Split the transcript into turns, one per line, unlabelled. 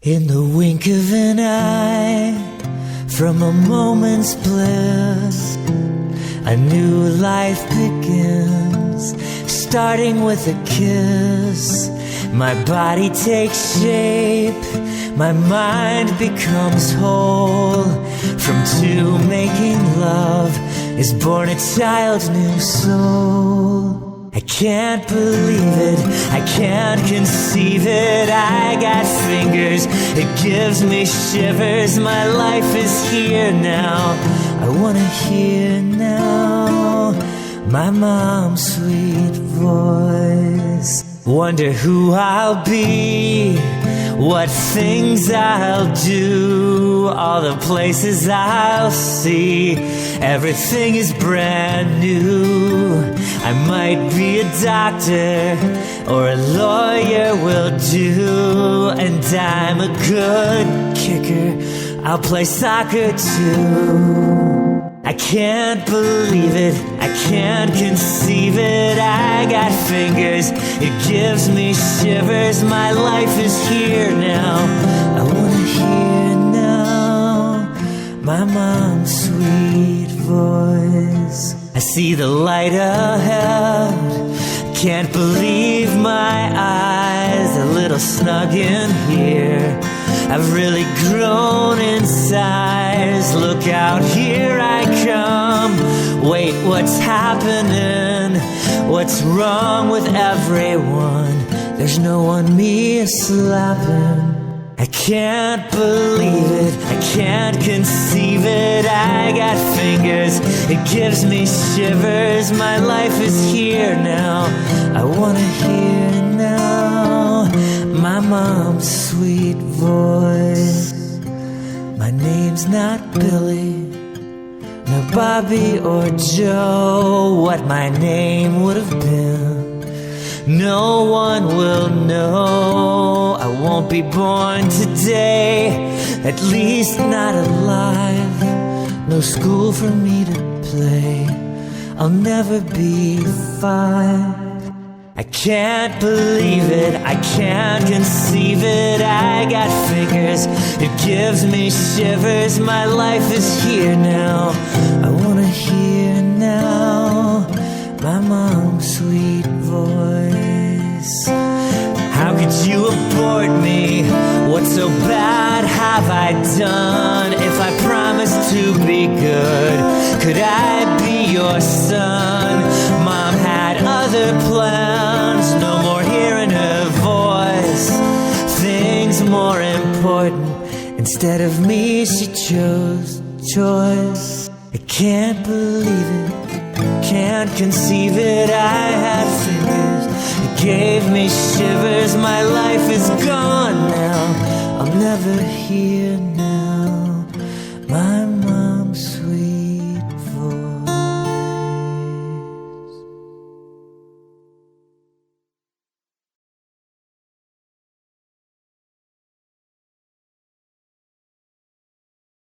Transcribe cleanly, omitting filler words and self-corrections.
In the wink of an eye, from a moment's bliss, a new life begins, starting with a kiss. My body takes shape, my mind becomes whole. From two making love is born a child's new soul. I can't believe it, I can't conceive it. I got fingers, it gives me shivers. My life is here now, I wanna hear now my mom's sweet voice. Wonder who I'll be, what things I'll do, all the places I'll see. Everything is brand new. I might be a doctor or a lawyer will do, and I'm a good kicker, I'll play soccer too. I can't believe it, I can't conceive it. I got fingers, it gives me shivers. My life is here now, I wanna hear now my mom's sweet voice. I see the light ahead, can't believe my eyes. A little snug in here, I've really grown in size. Look out, here I come. Wait, what's happening? What's wrong with everyone? There's no one me slapping. I can't believe it, I can't conceive it. I got fingers, it gives me shivers. My life is here now, I wanna hear now my mom's sweet voice. My name's not Billy, no Bobby or Joe. What my name would have been, no one will know. I won't be born today, at least not alive. No school for me to play, I'll never be 5. I can't believe it, I can't conceive it. I got fingers, it gives me shivers. My life is here now, I wanna hear now my mom's sweet voice. How could you abort me? What so bad have I done? If I promised to be good, could I be your son? Mom had other plans, no more hearing her voice. Things more important, instead of me she chose choice. I can't believe it, can't conceive it. I had fingers, it gave me shivers. My life is gone now, I'll never hear now my